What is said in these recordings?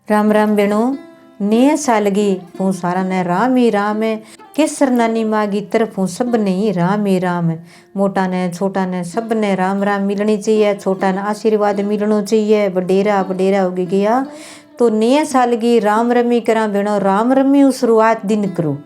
राम राम बेणो ने सालगी फू सारा ने राम ही राम है। केसर नानी मागी तरफों सब नहीं राम ही राम है। मोटा ने छोटा ने सब ने राम राम मिलनी चाहिए। छोटा ने आशीर्वाद मिलना चाहिए। बडेरा बडेरा हो गया तो नया साल की राम रमी करा बेणो। राम रमी शुरुआत दिन करो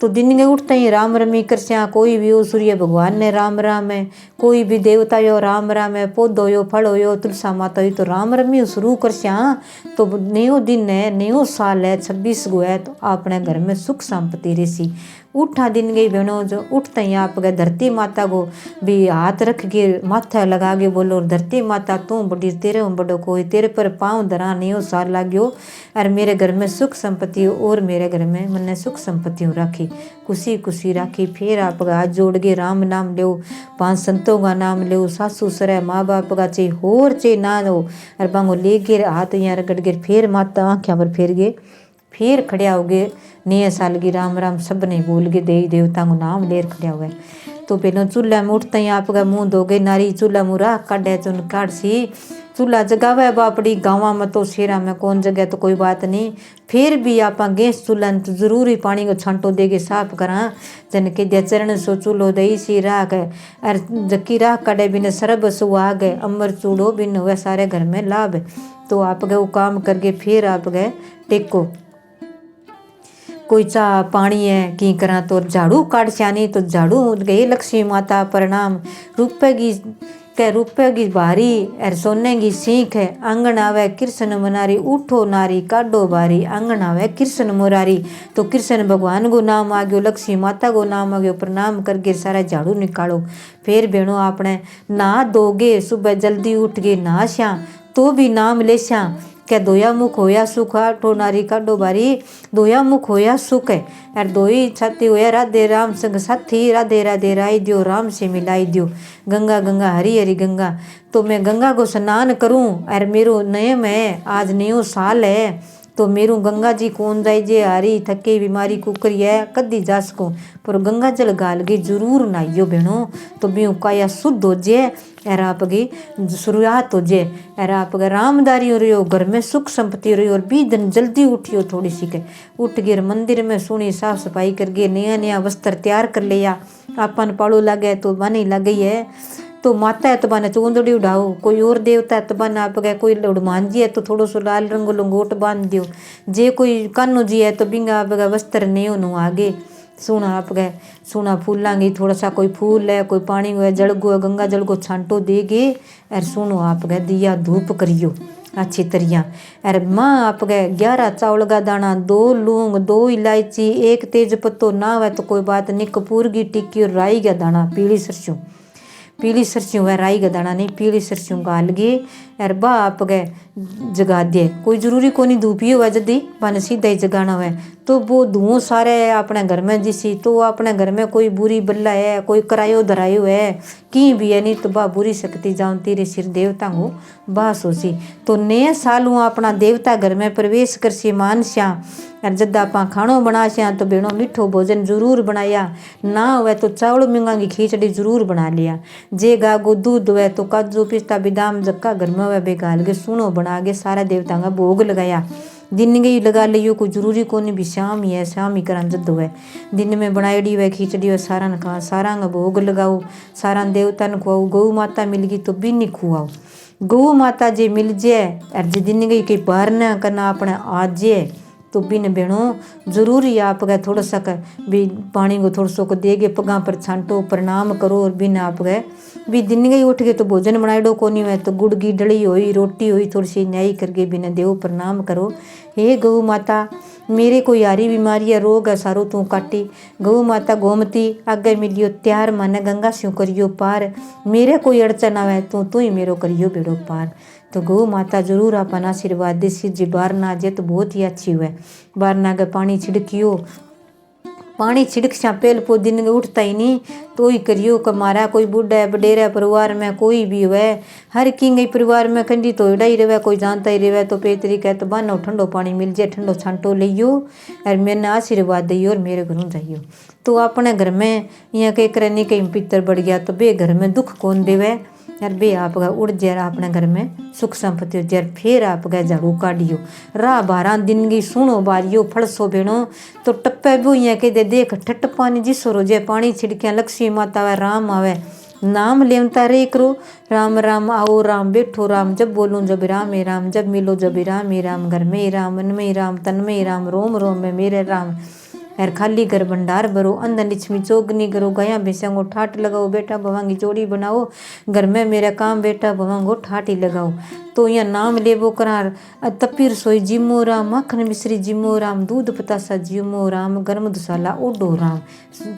तो दिन के उठते ही राम रमी कर स्या। कोई भी हो सूर्य भगवान ने राम राम है, कोई भी देवता यो राम राम है, पौधो यो फल हो तुलसा माता हो तो राम रमी शुरू कर स्या। तो नयो दिन है, नयो साल है, 26 गो है तो अपने घर में सुख संपत्ति रहसी। उठा दिन गई बहनों जो उठते ही आप गए धरती माता को भी हाथ रख के माथा लगा के बोलो धरती माता तू बड़ी तेरे बड़ो कोई तेरे पर पाँव धरा नयो साल लाग्यो और मेरे घर में सुख संपत्ति और मेरे घर में मैंने सुख संपत्ति राखी खुशी खुशी राखी। फिर आप हाथ जोड़ के राम नाम लो, 5 संतों का नाम लो, सासू सरे माँ बाप का चे होर चे ना हो और बांगो ले गिर हाथ यहाँ रगड़ गिर। फिर माता आँख्या पर फिर गए फिर खड़िया हो गए नए साल की राम राम सब नहीं बोल के देवी देवता को नाम लेर खड़िया हुए। तो पहले चूल्हा में उठते ही आपका मुँह धोगे नारी चूल्हा मुरा काटे चुन काट सी चूल्हा जगावे बापड़ी गाँव में तो शेरा में कौन जगह तो कोई बात नहीं। फिर भी आप गैस चूल्हा तो जरूरी पानी को छांटो दे के साफ करा जन के दे चरण सो चूल्हो दही सी राख और जकी राख काटे बिन सरब सुहाग अमर चूड़ो बिन हुए सारे घर में लाभ। तो आप गए वो काम करके फिर आप गए टेको कोई चाह पानी है की करा तो झाड़ू काट स्यानी तो झाड़ू गई लक्ष्मी माता प्रणाम। रुपए की भारी और सोने की सीख है आंगन आवे कृष्ण मनारी उठो नारी काडो बारी आंगन आवे कृष्ण मुरारी। तो कृष्ण भगवान को नाम आ गयो लक्ष्मी माता को नाम आ गयो प्रणाम करके सारा झाड़ू निकालो। फिर बहनों आपने नहा दोगे सुबह जल्दी उठ के नहा श्या तो भी नाम ले श्या क्या दोया मुख होया सुख आठो नारी काडो बारी दोया मुख होया सुख है और दोई छाती होया राधे राम संग साथी राधे राधे राय दियो राम से मिलाई दियो। गंगा गंगा हरी हरी गंगा तो मैं गंगा को स्नान करूं और मेरो नियम है आज नयो साल है तो मेरू गंगा जी कौन जाए जे हारी थके बीमारी कुकरी है कदी जा सको पर गंगा जल गाल के जरूर नहाइयो बहनों। तो ब्यों काया शुद्ध हो जे और आपकी शुरुआत हो जे और आपका रामदारी हो रही हो घर में सुख संपत्ति हो रही हो और भी दिन जल्दी उठियो थोड़ी सी के उठ गिर मंदिर में सुनी साफ सफाई करके नया नया वस्त्र तैयार कर लिया। आपन पाड़ो लगे तो बनी लग गई है तो माता है तो बने चोंदड़ी उड़ाओ कोई और देवता है तो बन आप गए कोई हनुमान जी है तो थोड़ो सो लाल रंग लंगोट बांध दियो। जे कोई कान्हू जी है तो बिंगा आप गए वस्त्र नहीं नु आगे सुना आप गए सुना फूल लांगी थोड़ा सा कोई फूल है कोई पानी हुआ जल गो गंगा जल को छांटो देगे और सुनो आप गए दिया धूप करियो अच्छी तरिया और माँ आप गए 11 चावल का दाना 2 लौंग 2 इलायची 1 तेज पत्तो ना हुआ तो कोई बात नहीं कपूर की टिक्की और राई का दाना पीली सरसों है राई का दाना नहीं पीली सरसों गाल गे और बा आप गए जगा दे कोई जरूरी को नहीं धूपी हुआ जदी बन सीधा ही जगाना हुआ तो वो धुओं सारे अपने घर में जिसी तो अपने घर में कोई बुरी बल्ला है कोई करायो धरायो है की भी है नहीं तो बा बुरी शक्ति जाऊँ तेरे सिर देवता को बास होसी। तो नए साल हूँ अपना देवता घर में प्रवेश कर सी मान श्या और जब आप खानो बना श्या तो बेणो मीठो भोजन जरूर बनाया ना हुआ तो चावल मूंगा की खिचड़ी जरूर बना लिया। जे गागो दूध हुआ तो काजू पिस्ता बादाम जक्का घर में हुआ बेगाल के सुनो बना के सारा देवता का भोग लगाया। दिन गई लगा लियो कोई जरूरी को नहीं भी शाम ही है शाम ही करा जद हुआ दिन में बनाईडी हुआ खिचड़ी हुआ सारा न खा सारा का भोग लगाओ सारा देवता ने खुआओ। गौ माता मिल गई तो भी नहीं खुआओ गौ माता जे मिल जाए और जे दिन गई कहीं बाहर न करना अपने आज जाए तो बिन बेणों जरूरी आप गए थोड़ा सा भी पानी को थोड़ा सो को देगे पगा पर छांटो प्रणाम करो और बिन आप गए भी दिन गई उठ गए तो भोजन बनाइडो को नहीं हुआ तो गुड़ की डली हुई रोटी हुई थोड़ी सी न्याय करके बिना देव प्रणाम करो। हे गौ माता मेरे कोई यारी बीमारी है रोग है सारो तू काटी गौ माता गोमती आगे मिलियो त्यार माने गंगा स्यों करियो पार मेरे कोई अड़चन आवे तू ही मेरो करियो बेड़ो पार। तो गौ माता जरूर अपन आशीर्वाद देसी जी बारना जे तो बहुत ही अच्छी हुआ बारना के पानी छिड़कियो पानी छिड़क सा पेल पो दिन उठता ही नहीं तो ही करियो कमारा कोई बूढ़ा है बडेरा परिवार में कोई भी हुआ हर की परिवार में कंडी तो इड़ा ही रहे कोई जानता ही रहे तो पेतरी कह तो बनो ठंडो पानी मिल जाए ठंडो छांटो लियो और मैंने आशीर्वाद दियो और मेरे घरों जाइयो। तो अपने घर में यहाँ कहीं करे नहीं कहीं पितर बढ़ गया तो बे घर में दुख कौन देवे यार बे आपका उड़ जर अपने घर में सुख संपत्ति हो जर फिर आपका झाड़ू काटियो राह 12 दिन की सुनो बारियो फलसो बेणो तो टप्पे भी यहाँ के दे देख ठट पानी जिसो रोजे पानी छिड़किया लक्ष्मी माता आवे राम आवे नाम लेवता रे करो राम राम आओ राम बैठो राम जब बोलूं जब राम ही राम जब मिलो जब राम ही राम घर में ही राम मन में ही राम तन में ही राम रोम रोम में मेरे राम यार खाली घर भंडार भरो अंदर लिक्ष्मी चौगनी करो गया भैंसा को ठाट लगाओ बेटा भवांगी जोड़ी बनाओ घर में मेरा काम बेटा भवांगो ठाट ही लगाओ तो यहाँ नाम लेबो करार तपी रसोई जिमो राम मक्खन मिश्री जिमो राम दूध पतासा जिमो राम गर्म दुसाला ओडो राम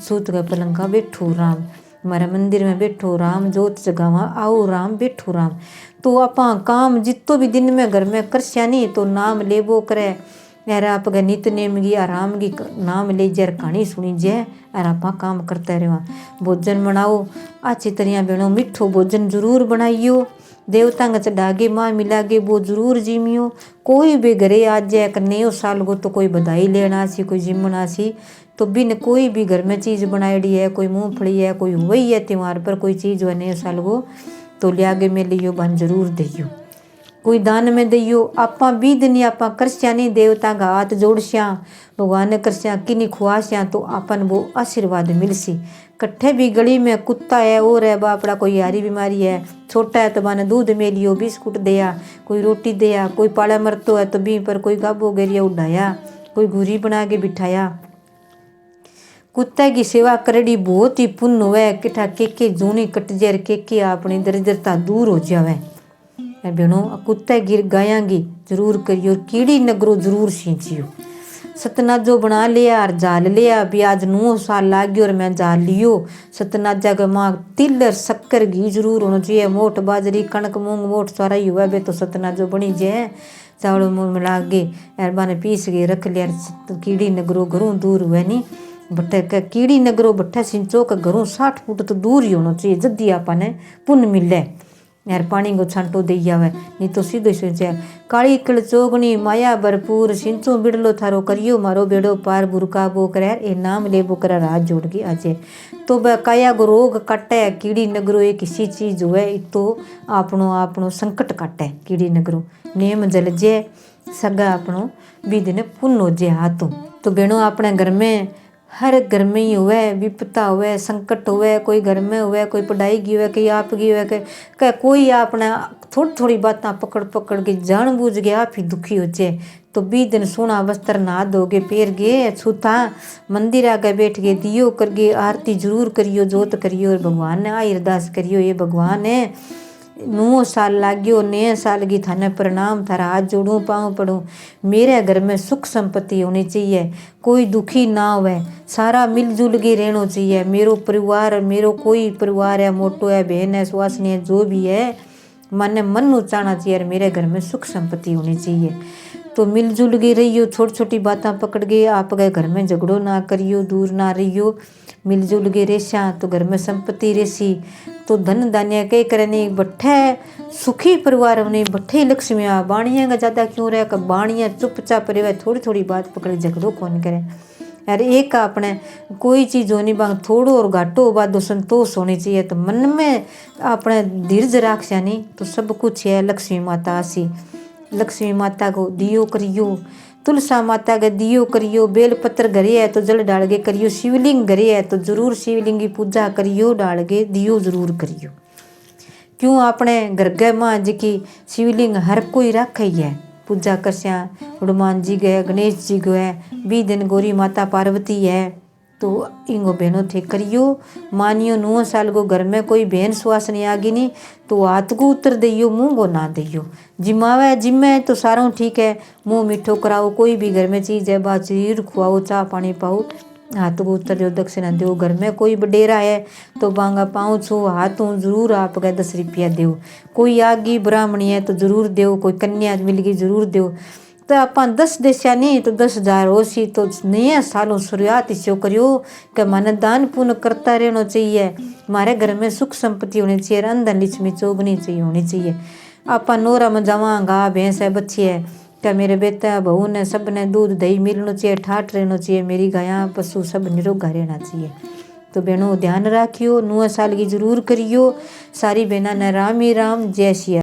सूत का पलंगा बैठो राम हमारा मंदिर में बैठो राम जोत जगावा आओ राम बैठो राम तो अपा काम जितो भी दिन में घर में करस्या नहीं तो नाम लेबो करे यार आप नित नेम की आराम की नाम ले जर कहानी सुनी जय यार आप काम करते रहो भोजन बनाओ अच्छी तरह बनो मिठो भोजन जरूर बनाइयो देवता का चढ़ागे माँ मिलागे वो जरूर जिमियो कोई भी घरे आज जाए कर नयो साल को तो कोई बधाई लेना सी कोई जिमना सी तो बिन कोई भी घर में चीज़ बनाई है कोई मूँगफली है कोई वही है त्यौहार पर कोई चीज़ हुआ नए साल को तो लियागे में लियो बन जरूर दियो कोई दान में दियो आपा भी दिन आपा करस्या नहीं देवता का हाथ जोड़स्या भगवान ने करस्या किन्नी खुआस्या तो अपन वो आशीर्वाद मिलसी कट्ठे भी गली में कुत्ता है और है बापड़ा कोई यारी बीमारी है छोटा है तो बाने दूध में लियो बिस्कुट दिया कोई रोटी दिया कोई पाला मरतो है तो भी पर कोई गाबो गेरिया उड़ाया कोई घूरी बना के बिठाया कुत्ते की सेवा करड़ी बहुत ही पुण्य हुए किठा के जूनी कट जर के अपनी दरिद्रता दूर हो जावे बेनो कुत्ते गिर गायांगी जरूर करियो कीड़ी नगरो जरूर सींचियो सतनाजो बना लिया और जाल लिया भी आज 9 साल लाग गयो और मैं जाल लियो सतनाजा के माँ तिल और शक्कर घी जरूर होना चाहिए मोट बाजरी कणक मूंग मोट सारा ही हुआ बे तो सतनाजो बनी जाए चावल मूंग मिला के यार बाने पीस के रख लिया कीड़ी नगरो घरों दूर हुए नहीं बट्टे कीड़ी नगरो बट्ठा सिंचो का घरों 60 फुट तो दूर ही होना चाहिए जल्दी आपने पुण्य मिले यार पानी को छांटो दे जावे नहीं तो सीधो सोचे काली कल चोगनी माया भरपूर सिंचो बिड़लो थारो करियो मारो बेड़ो पार बुरका बो करे ए नाम ले बो करे हाथ जोड़ के आजे तो वह काया को रोग काटे कीड़ी नगरो एक किसी चीज हुए तो आपनो आपनो संकट काटे कीड़ी नगरो नेम जल जे सगा अपनो भी दिन पुण्य हो जे हाथों तो बेनो अपने घर में हर घर में ही हुए विपता हुए संकट हुए कोई घर में हुए कोई पढ़ाई की हुए कहीं आप की हुए कह कोई आपने थोड़ी थोड़ी बातें पकड़ पकड़ के जानबूझ के आप ही दुखी हो जाए तो 20 दिन सोना वस्त्र नहा धोगे पैर गे छूता मंदिर आगे बैठ के दियो करके आरती जरूर करियो जोत करियो और भगवान ने आई अरदास करियो ये भगवान है 9 साल लाग्यो नए साल की थाने प्रणाम थारा हाथ जोड़ूं पाँव पड़ूं मेरे घर में सुख संपत्ति होनी चाहिए कोई दुखी ना होवे सारा मिलजुल के रहना चाहिए मेरो परिवार मेरो कोई परिवार है मोटो है बहन है सुहासनी है जो भी है मन उचाना चाहिए मेरे घर में सुख संपत्ति होनी चाहिए तो मिलजुल के रहियो छोटी छोटी बातें पकड़ के आप गए घर में झगड़ो ना करियो दूर ना रहियो मिलजुल के रेशा तो घर में संपत्ति रेसी तो धन धान्य कई करने बट्ठे सुखी परिवार होने बट्ठे लक्ष्मी बाणिया का ज़्यादा क्यों रहे कि बाणिया चुपचाप रहे थोड़ी थोड़ी बात पकड़े झगड़ो कौन करे यार एक अपने कोई चीज़ होनी बांग थोड़ो और घाटो बादो संतोष होनी चाहिए तो मन में अपने धीरज राखा नहीं तो सब कुछ है लक्ष्मी माता आसी लक्ष्मी माता को दियो करियो तुलसा माता का दियो करियो बेलपत्र घरे है तो जल डाल के करियो शिवलिंग घरे है तो जरूर शिवलिंग की पूजा करियो डाल के दियो जरूर करियो क्यों अपने घर गए माँ जी की शिवलिंग हर कोई रख ही है पूजा करस्या हनुमान जी गए गणेश जी गए 20 दिन गौरी माता पार्वती है तो इंगो बहनों थे करियो मानियो 9 साल को घर में कोई बहन सुहास नहीं आगी नहीं तो हाथ को उत्तर दियो मुँह को ना दियो जिमावे जिम्मे तो सारों ठीक है मुँह मीठो कराओ कोई भी घर में चीज़ है बात जरूर खुआओ चाह पानी पाओ हाथ को उत्तर दो दक्षिणा दो घर में कोई बडेरा है तो बांगा पाँव छो हाथों जरूर आप गए 10 रुपया दो कोई आगी ब्राह्मणी है तो जरूर दो कोई कन्या मिल गई जरूर दो तो आप 10 देशा नहीं तो 10,000 हो सी तो नया सालों शुरुआत इसो करियो कि मन दान पुण्य करता रहना चाहिए हमारे घर में सुख संपत्ति होनी चाहिए अंदर लक्ष्मी चौगनी चाहिए होनी चाहिए आप नोरा में जावा गा भैंस है बच्ची है क्या मेरे बेटा बहू ने सब ने दूध दही मिलना चाहिए ठाठ रहना चाहिए मेरी गाया पशु सब निरोगा रहना चाहिए तो बहनों ध्यान राखियो, 9 साल की जरूर करियो। सारी बहना ने राम ही राम, जय सिया।